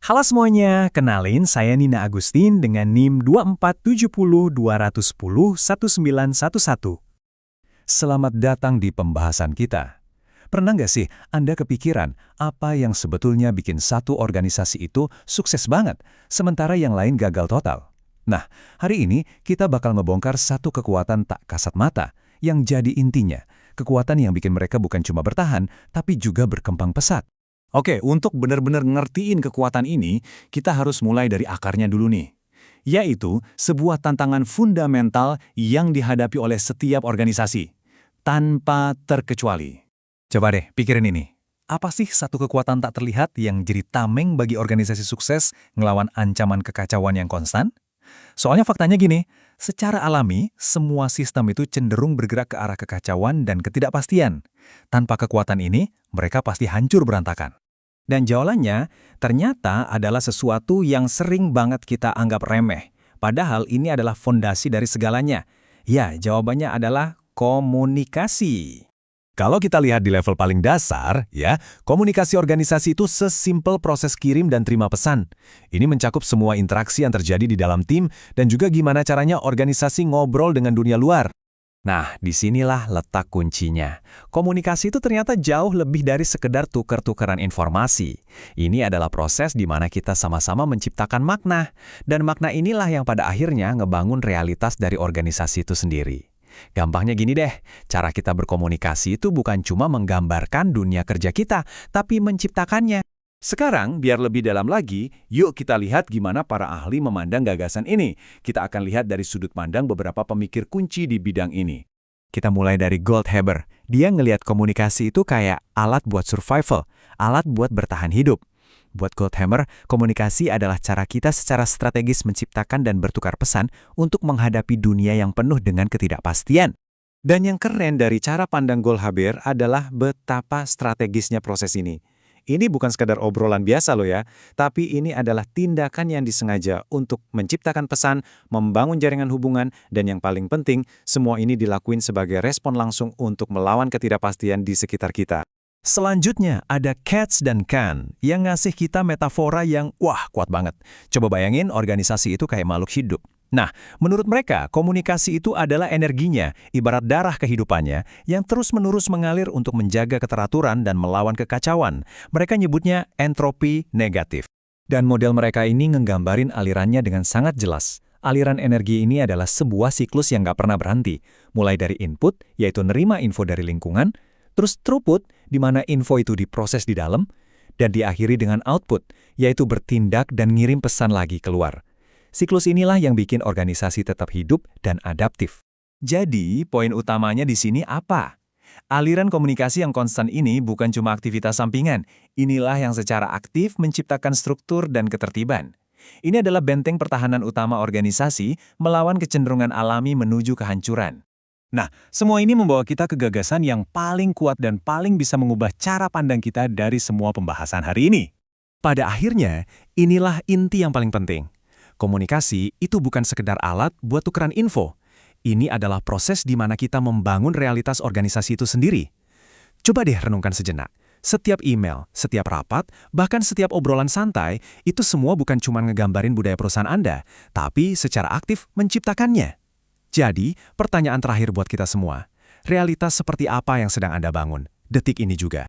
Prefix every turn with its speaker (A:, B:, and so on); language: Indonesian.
A: Halo semuanya, kenalin saya Nina Agustin dengan NIM 24702101911.
B: Selamat datang di pembahasan kita. Pernah nggak sih Anda kepikiran apa yang sebetulnya bikin satu organisasi itu sukses banget, sementara yang lain gagal total? Nah, hari ini kita bakal ngebongkar satu kekuatan tak kasat mata yang jadi intinya, kekuatan yang bikin mereka bukan cuma bertahan, tapi juga berkembang pesat.
C: Oke, untuk benar-benar ngertiin kekuatan ini, kita harus mulai dari akarnya dulu nih. Yaitu sebuah tantangan fundamental yang dihadapi oleh setiap organisasi, tanpa terkecuali.
B: Coba deh pikirin ini. Apa sih satu kekuatan tak terlihat yang jadi tameng bagi organisasi sukses ngelawan ancaman kekacauan yang konstan? Soalnya faktanya gini, secara alami, semua sistem itu cenderung bergerak ke arah kekacauan dan ketidakpastian. Tanpa kekuatan ini, mereka pasti hancur berantakan.
A: Dan jawabannya ternyata adalah sesuatu yang sering banget kita anggap remeh. Padahal ini adalah fondasi dari segalanya. Ya, jawabannya adalah komunikasi.
B: Kalau kita lihat di level paling dasar, ya, komunikasi organisasi itu sesimpel proses kirim dan terima pesan. Ini mencakup semua interaksi yang terjadi di dalam tim dan juga gimana caranya organisasi ngobrol dengan dunia luar.
A: Nah, disinilah letak kuncinya. Komunikasi itu ternyata jauh lebih dari sekedar tukar-tukaran informasi. Ini adalah proses di mana kita sama-sama menciptakan makna. Dan makna inilah yang pada akhirnya ngebangun realitas dari organisasi itu sendiri. Gampangnya gini deh, cara kita berkomunikasi itu bukan cuma menggambarkan dunia kerja kita, tapi menciptakannya.
C: Sekarang, biar lebih dalam lagi, yuk kita lihat gimana para ahli memandang gagasan ini. Kita akan lihat dari sudut pandang beberapa pemikir kunci di bidang ini.
A: Kita mulai dari Goldhaber. Dia ngelihat komunikasi itu kayak alat buat survival, alat buat bertahan hidup. Buat Goldhaber, komunikasi adalah cara kita secara strategis menciptakan dan bertukar pesan untuk menghadapi dunia yang penuh dengan ketidakpastian.
C: Dan yang keren dari cara pandang Goldhaber adalah betapa strategisnya proses ini. Ini bukan sekadar obrolan biasa loh ya, tapi ini adalah tindakan yang disengaja untuk menciptakan pesan, membangun jaringan hubungan, dan yang paling penting, semua ini dilakuin sebagai respon langsung untuk melawan ketidakpastian di sekitar kita.
B: Selanjutnya ada Katz dan Kahn yang ngasih kita metafora yang kuat banget. Coba bayangin organisasi itu kayak makhluk hidup. Nah, menurut mereka, komunikasi itu adalah energinya, ibarat darah kehidupannya, yang terus-menerus mengalir untuk menjaga keteraturan dan melawan kekacauan. Mereka nyebutnya entropi negatif. Dan model mereka ini nggambarin alirannya dengan sangat jelas. Aliran energi ini adalah sebuah siklus yang nggak pernah berhenti. Mulai dari input, yaitu nerima info dari lingkungan, terus throughput, di mana info itu diproses di dalam, dan diakhiri dengan output, yaitu bertindak dan ngirim pesan lagi keluar. Siklus inilah yang bikin organisasi tetap hidup dan adaptif.
A: Jadi, poin utamanya di sini apa? Aliran komunikasi yang konstan ini bukan cuma aktivitas sampingan. Inilah yang secara aktif menciptakan struktur dan ketertiban. Ini adalah benteng pertahanan utama organisasi melawan kecenderungan alami menuju kehancuran. Nah, semua ini membawa kita ke gagasan yang paling kuat dan paling bisa mengubah cara pandang kita dari semua pembahasan hari ini. Pada akhirnya, inilah inti yang paling penting. Komunikasi itu bukan sekedar alat buat tukeran info. Ini adalah proses di mana kita membangun realitas organisasi itu sendiri. Coba deh renungkan sejenak. Setiap email, setiap rapat, bahkan setiap obrolan santai, itu semua bukan cuma ngegambarin budaya perusahaan Anda, tapi secara aktif menciptakannya. Jadi, pertanyaan terakhir buat kita semua. Realitas seperti apa yang sedang Anda bangun? Detik ini juga.